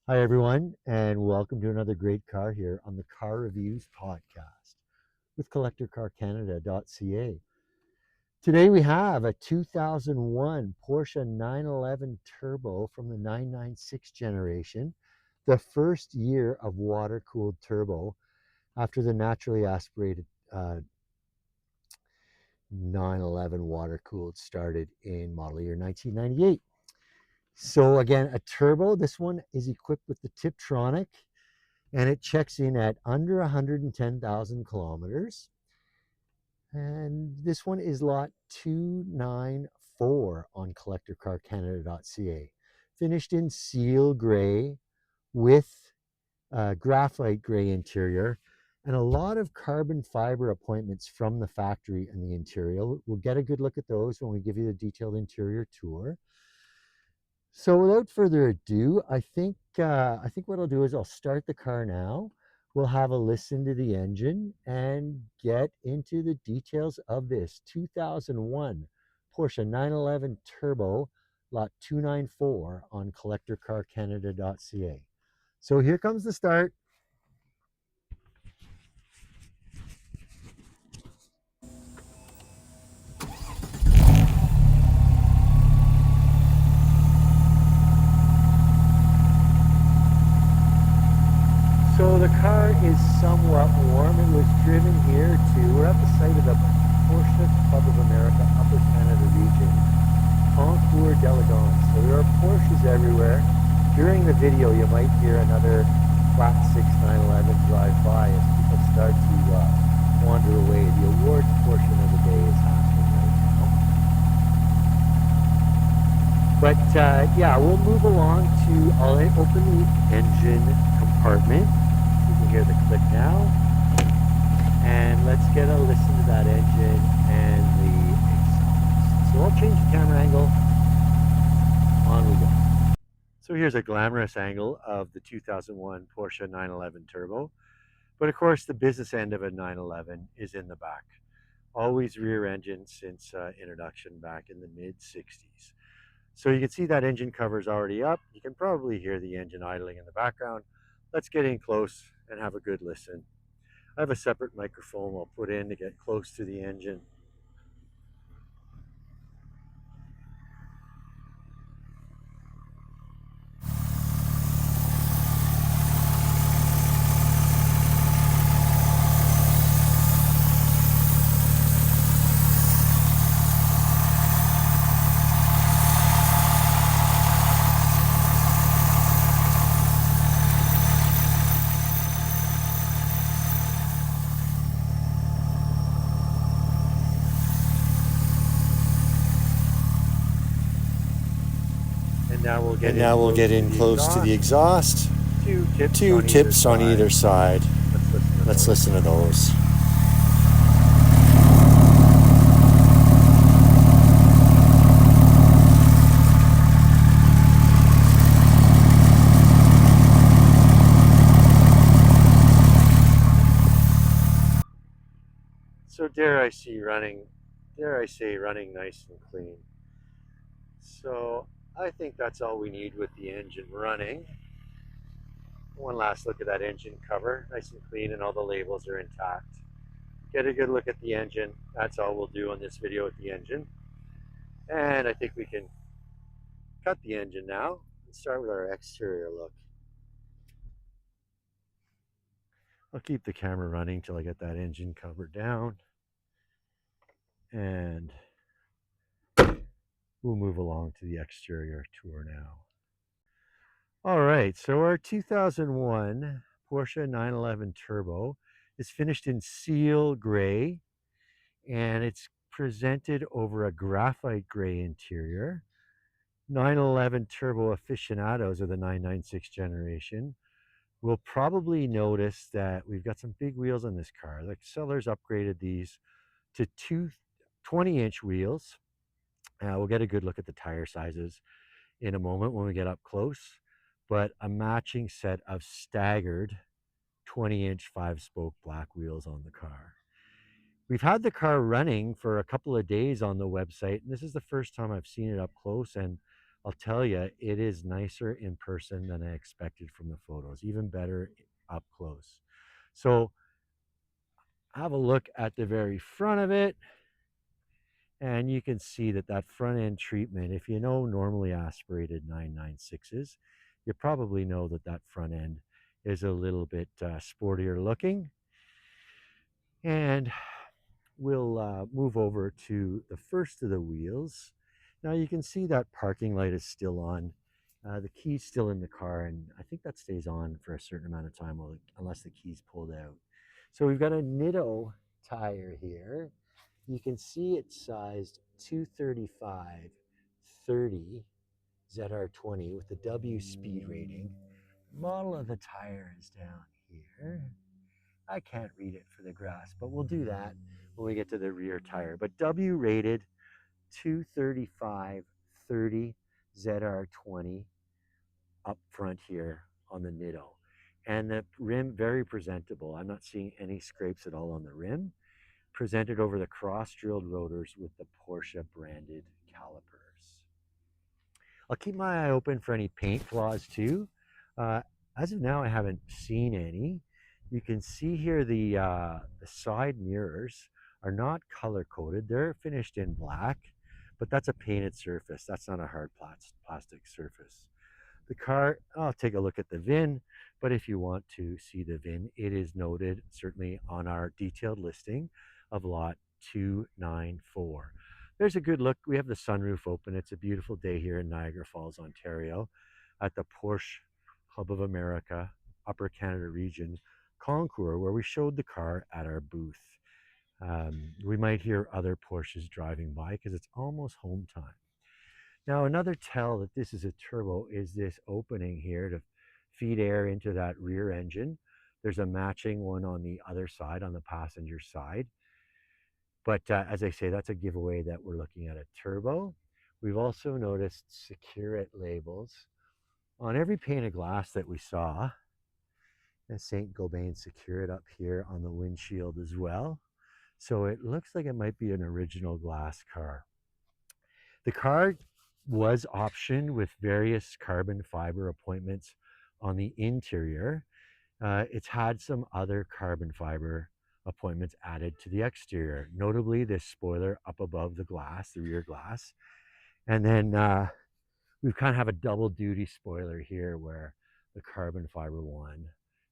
Hi, everyone, and welcome to another great car here on the Car Reviews Podcast with CollectorCarCanada.ca. Today we have a 2001 Porsche 911 Turbo from the 996 generation, the first year of water-cooled turbo after the naturally aspirated 911 water-cooled started in model year 1998. So again, a turbo. This one is equipped with the Tiptronic and it checks in at under 110,000 kilometers. And this one is lot 294 on CollectorCarCanada.ca. Finished in seal gray with graphite gray interior and a lot of carbon fiber appointments from the factory in the interior. We'll get a good look at those when we give you the detailed interior tour. So without further ado, I think what I'll do is I'll start the car now. We'll have a listen to the engine and get into the details of this 2001 Porsche 911 Turbo Lot 294 on CollectorCarCanada.ca. So here comes the start. So the car is somewhat warm. It was driven here we're at the site of the Porsche Club of America Upper Canada region, Concours d'Elegance. So there are Porsches everywhere. During the video, you might hear another flat 6 911 drive by as people start to wander away. The awards portion of the day is happening right now. But yeah, we'll move along I'll open the engine compartment. You can hear the click now. And let's get a listen to that engine and the exhaust. So I'll change the camera angle. On we go. So here's a glamorous angle of the 2001 Porsche 911 Turbo. But of course, the business end of a 911 is in the back. Always rear engine since introduction back in the mid 60s. So you can see that engine cover is already up. You can probably hear the engine idling in the background. Let's get in close and have a good listen. I have a separate microphone I'll put in to get close to the engine. And now we'll get in close to the exhaust. Two tips on either side. Let's listen to those. So dare I say running nice and clean. So I think that's all we need with the engine running. One last look at that engine cover, nice and clean, and all the labels are intact. Get a good look at the engine. That's all we'll do on this video with the engine. And I think we can cut the engine now and start with our exterior look. I'll keep the camera running till I get that engine cover down. And we'll move along to the exterior tour now. All right, so our 2001 Porsche 911 Turbo is finished in seal gray, and it's presented over a graphite gray interior. 911 Turbo aficionados of the 996 generation will probably notice that we've got some big wheels on this car. The sellers upgraded these to two 20-inch wheels. We'll get a good look at the tire sizes in a moment when we get up close, but a matching set of staggered 20-inch 5-spoke black wheels on the car. We've had the car running for a couple of days on the website, and this is the first time I've seen it up close, and I'll tell you, it is nicer in person than I expected from the photos, even better up close. So have a look at the very front of it, and you can see that that front end treatment, if you know normally aspirated 996s, you probably know that that front end is a little bit sportier looking. And we'll move over to the first of the wheels. Now you can see that parking light is still on. The key's still in the car, and I think that stays on for a certain amount of time unless the key's pulled out. So we've got a Nitto tire here. You can see it's sized 235 30 ZR20 with the W speed rating. Model of the tire is down here. I can't read it for the grass, but we'll do that when we get to the rear tire. But W rated 235 30 ZR20 up front here on the Nitto. And the rim, very presentable. I'm not seeing any scrapes at all on the rim. Presented over the cross-drilled rotors with the Porsche branded calipers. I'll keep my eye open for any paint flaws too. As of now, I haven't seen any. You can see here the side mirrors are not color coded. They're finished in black, but that's a painted surface. That's not a hard plastic surface. The car, I'll take a look at the VIN, but if you want to see the VIN, it is noted certainly on our detailed listing of lot 294. There's a good look. We have the sunroof open. It's a beautiful day here in Niagara Falls, Ontario at the Porsche Club of America, Upper Canada region concours, where we showed the car at our booth. We might hear other Porsches driving by because it's almost home time. Now, another tell that this is a turbo is this opening here to feed air into that rear engine. There's a matching one on the other side, on the passenger side. But as I say, that's a giveaway that we're looking at a turbo. We've also noticed Secure It labels on every pane of glass that we saw. And St. Gobain Secure It up here on the windshield as well. So it looks like it might be an original glass car. The car was optioned with various carbon fiber appointments on the interior. It's had some other carbon fiber appointments added to the exterior, notably this spoiler up above the glass, the rear glass. And then we kind of have a double duty spoiler here where the carbon fiber one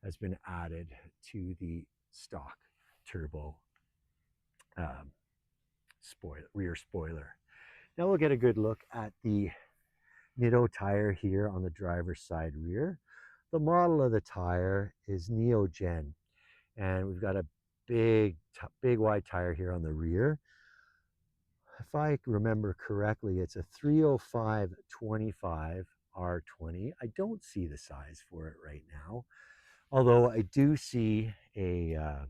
has been added to the stock turbo rear spoiler. Now we'll get a good look at the Nitto tire here on the driver's side rear. The model of the tire is Neogen, and we've got a big wide tire here on the rear. If I remember correctly, it's a 305/25 R20. I don't see the size for it right now, although I do see a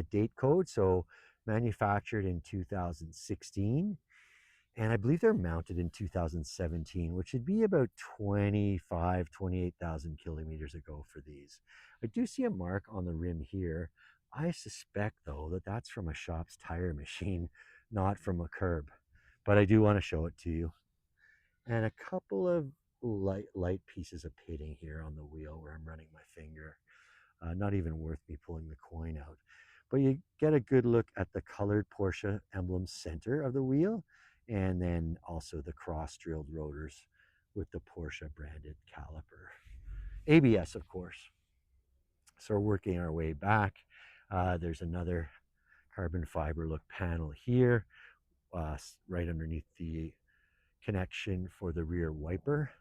date code, so manufactured in 2016. And I believe they're mounted in 2017, which would be about 28,000 kilometers ago for these. I do see a mark on the rim here. I suspect, though, that that's from a shop's tire machine, not from a curb. But I do want to show it to you. And a couple of light pieces of pitting here on the wheel where I'm running my finger. Not even worth me pulling the coin out. But you get a good look at the colored Porsche emblem center of the wheel, and then also the cross-drilled rotors with the Porsche branded caliper. ABS, of course. So we're working our way back. There's another carbon fiber look panel here, right underneath the connection for the rear wiper.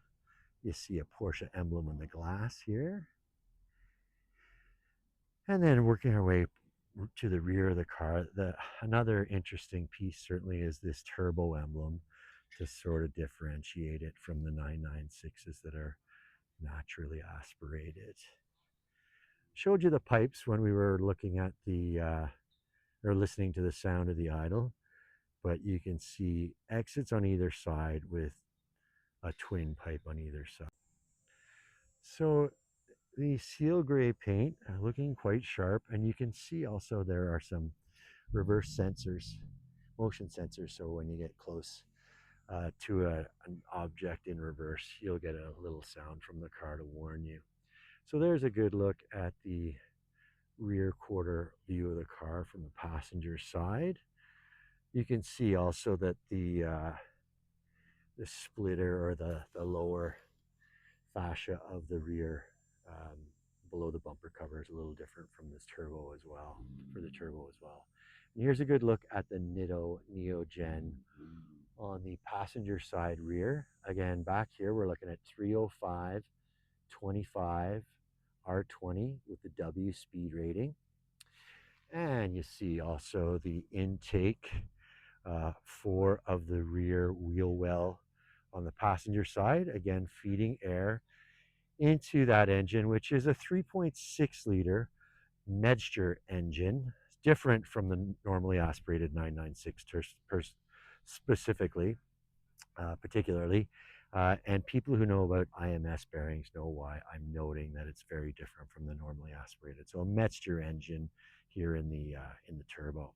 You see a Porsche emblem on the glass here. And then working our way to the rear of the car, another interesting piece certainly is this turbo emblem to sort of differentiate it from the 996s that are naturally aspirated. Showed you the pipes when we were looking at or listening to the sound of the idle, but you can see exits on either side with a twin pipe on either side. So the seal gray paint looking quite sharp, and you can see also there are some reverse sensors, motion sensors, so when you get close to an object in reverse, you'll get a little sound from the car to warn you. So there's a good look at the rear quarter view of the car from the passenger side. You can see also that the splitter or the lower fascia of the rear um, below the bumper cover is a little different from this turbo as well, for the turbo as well. And here's a good look at the Nitto Neogen on the passenger side rear. Again, back here we're looking at 305, 25, R20 with the W speed rating. And you see also the intake for of the rear wheel well on the passenger side, again feeding air into that engine, which is a 3.6 liter Medster engine, different from the normally aspirated 996 specifically, particularly. And people who know about IMS bearings know why I'm noting that it's very different from the normally aspirated. So a Medster engine here in the turbo.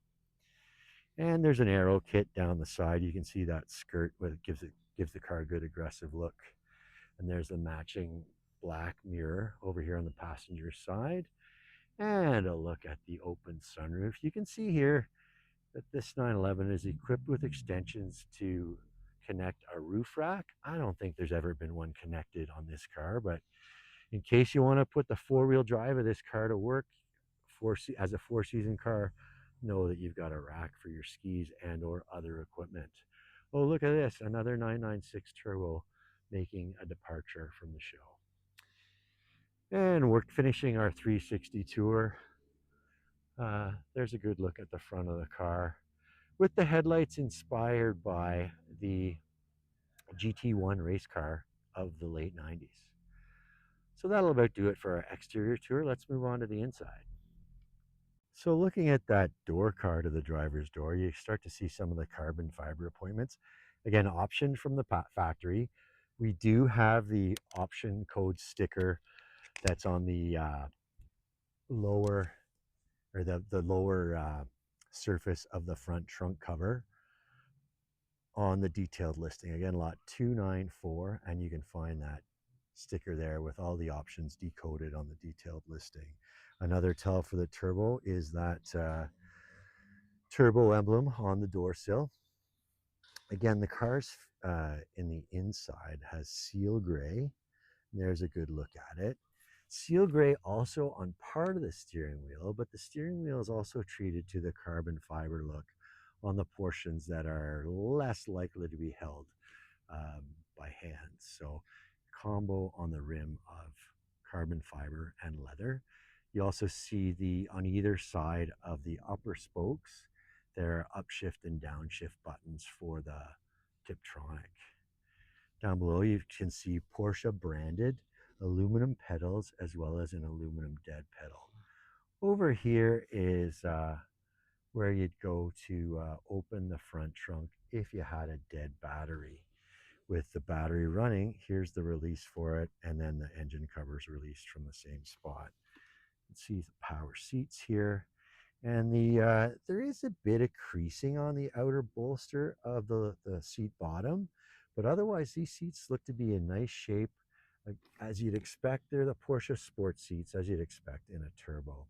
And there's an aero kit down the side. You can see that skirt with gives the car a good aggressive look. And there's a matching black mirror over here on the passenger side. And a look at the open sunroof. You can see here that this 911 is equipped with extensions to connect a roof rack. I don't think there's ever been one connected on this car, but in case you want to put the four-wheel drive of this car to work as a four-season car, know that you've got a rack for your skis and or other equipment. Oh, look at this, another 996 turbo making a departure from the show. And we're finishing our 360 tour. There's a good look at the front of the car with the headlights inspired by the GT1 race car of the late 90s. So that'll about do it for our exterior tour. Let's move on to the inside. So looking at that door card of the driver's door, you start to see some of the carbon fiber appointments. Again, optioned from the factory. We do have the option code sticker that's on the lower or the lower surface of the front trunk cover on the detailed listing. Again, lot 294, and you can find that sticker there with all the options decoded on the detailed listing. Another tell for the turbo is that turbo emblem on the door sill. Again, the car's in the inside has seal gray. There's a good look at it. Seal gray also on part of the steering wheel, but the steering wheel is also treated to the carbon fiber look on the portions that are less likely to be held by hand. So combo on the rim of carbon fiber and leather. You also see on either side of the upper spokes, there are upshift and downshift buttons for the Tiptronic. Down below you can see Porsche branded aluminum pedals as well as an aluminum dead pedal. Over here is where you'd go to open the front trunk if you had a dead battery. With the battery running, here's the release for it, and then the engine cover's released from the same spot. You can see the power seats here, and there is a bit of creasing on the outer bolster of the seat bottom, but otherwise these seats look to be in nice shape, as you'd expect. They're the Porsche sport seats, as you'd expect in a turbo.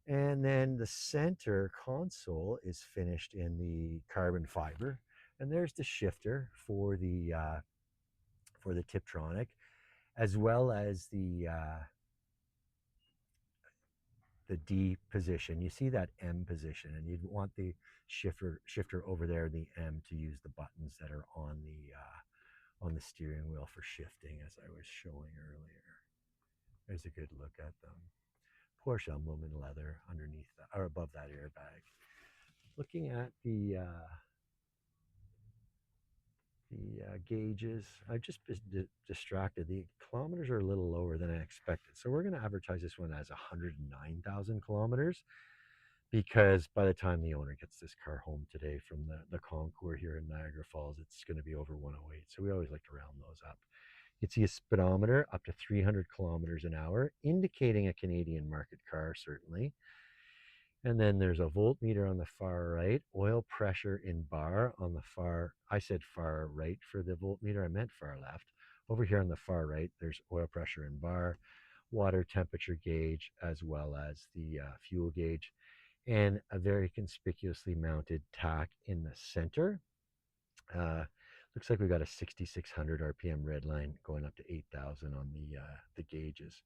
And then the center console is finished in the carbon fiber, and there's the shifter for the Tiptronic, as well as the D position. You see that M position, and you'd want the shifter over there, the M, to use the buttons that are on the steering wheel for shifting, as I was showing earlier. There's a good look at them. Porsche emblem in leather underneath that, or above that airbag. Looking at the gauges, I've just been distracted. The kilometers are a little lower than I expected. So we're going to advertise this one as 109,000 kilometers, because by the time the owner gets this car home today from the concours here in Niagara Falls, it's going to be over 108. So we always like to round those up. You can see a speedometer up to 300 kilometers an hour, indicating a Canadian market car, certainly. And then there's a voltmeter on the far right, oil pressure in bar on the far, I said far right for the voltmeter, I meant far left. Over here on the far right, there's oil pressure in bar, water temperature gauge, as well as the fuel gauge, and a very conspicuously mounted tack in the center. Uh, Looks like we got a 6,600 RPM red line going up to 8,000 on the gauges.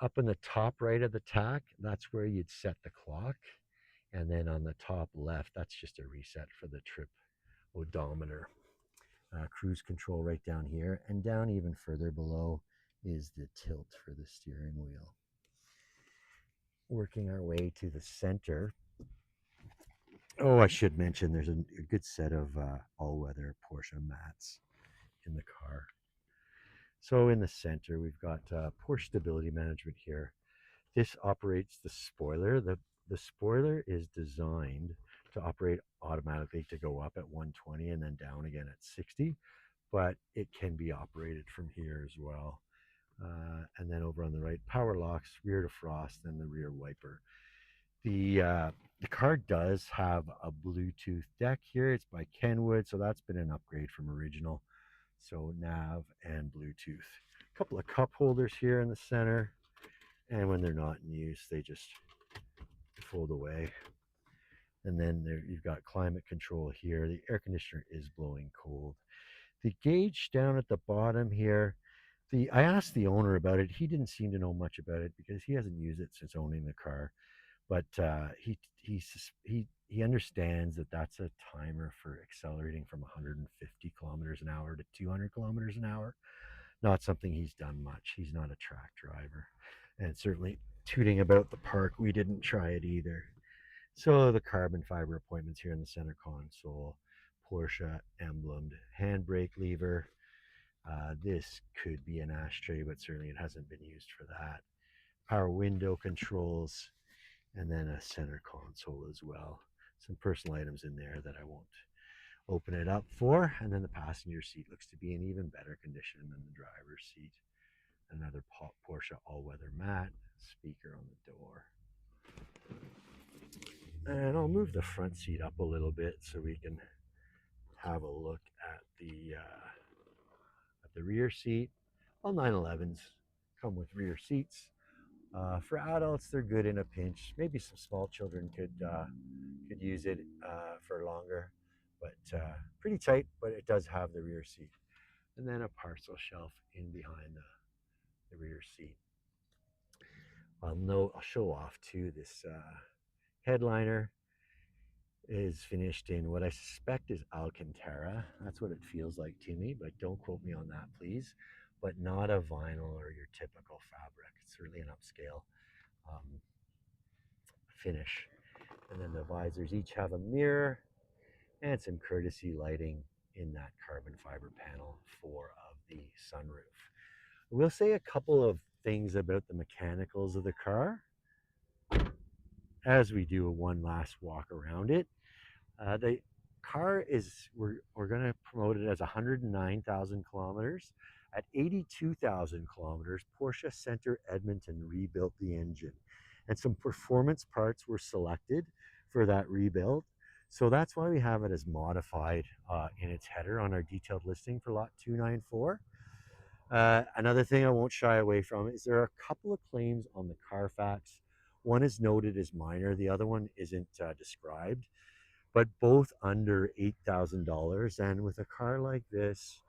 Up in the top right of the tack, that's where you'd set the clock. And then on the top left, that's just a reset for the trip odometer. Cruise control right down here. And down even further below is the tilt for the steering wheel. Working our way to the center. Oh, I should mention there's a good set of all-weather Porsche mats in the car. So in the center, we've got Porsche stability management here. This operates the spoiler. The spoiler is designed to operate automatically to go up at 120 and then down again at 60, but it can be operated from here as well. And then over on the right, power locks, rear defrost, and the rear wiper. The car does have a Bluetooth deck here. It's by Kenwood, so that's been an upgrade from original. So nav and Bluetooth. A couple of cup holders here in the center, and when they're not in use, they just fold away. And then there you've got climate control here. The air conditioner is blowing cold. The gauge down at the bottom here, I asked the owner about it. He didn't seem to know much about it because he hasn't used it since owning the car. But he understands that that's a timer for accelerating from 150 kilometers an hour to 200 kilometers an hour. Not something he's done much. He's not a track driver, and certainly tooting about the park, we didn't try it either. So the carbon fiber appointments here in the center console, Porsche emblemed handbrake lever. This could be an ashtray, but certainly it hasn't been used for that. Power window controls, and then a center console as well. Some personal items in there that I won't open it up for. And then the passenger seat looks to be in even better condition than the driver's seat. Another Porsche all-weather mat, speaker on the door. And I'll move the front seat up a little bit so we can have a look at the rear seat. All 911s come with rear seats. For adults, they're good in a pinch. Maybe some small children could use it for longer, but pretty tight. But it does have the rear seat, and then a parcel shelf in behind the rear seat. I'll show off too. This headliner is finished in what I suspect is Alcantara. That's what it feels like to me, but don't quote me on that, please. But not a vinyl or your typical fabric. It's certainly an upscale finish. And then the visors each have a mirror and some courtesy lighting in that carbon fiber panel 4 of the sunroof. We'll say a couple of things about the mechanicals of the car as we do one last walk around it. The car we're going to promote it as 109,000 kilometers. At 82,000 kilometers, Porsche Center Edmonton rebuilt the engine, and some performance parts were selected for that rebuild. So that's why we have it as modified in its header on our detailed listing for lot 294. Another thing I won't shy away from is there are a couple of claims on the Carfax. One is noted as minor, the other one isn't described, but both under $8,000. And with a car like this,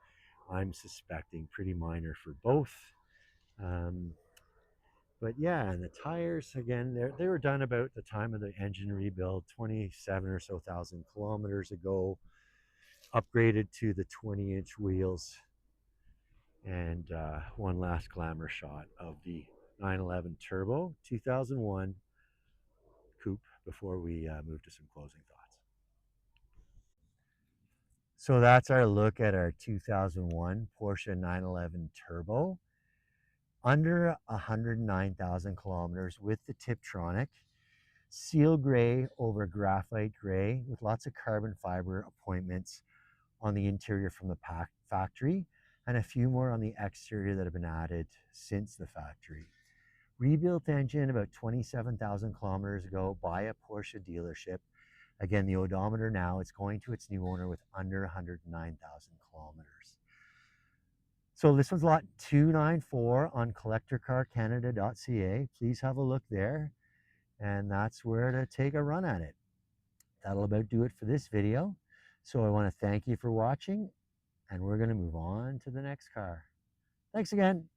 I'm suspecting pretty minor for both. But yeah, and the tires, again, they were done about the time of the engine rebuild, 27 or so thousand kilometers ago, upgraded to the 20-inch wheels. And one last glamour shot of the 911 Turbo 2001 Coupe before we move to some closing thoughts. So that's our look at our 2001 Porsche 911 Turbo. Under 109,000 kilometers with the Tiptronic. Seal gray over graphite gray with lots of carbon fiber appointments on the interior from the factory, and a few more on the exterior that have been added since the factory. Rebuilt engine about 27,000 kilometers ago by a Porsche dealership. Again, the odometer now, it's going to its new owner with under 109,000 kilometers. So this one's lot 294 on CollectorCarCanada.ca. Please have a look there, and that's where to take a run at it. That'll about do it for this video. So I want to thank you for watching, and we're going to move on to the next car. Thanks again.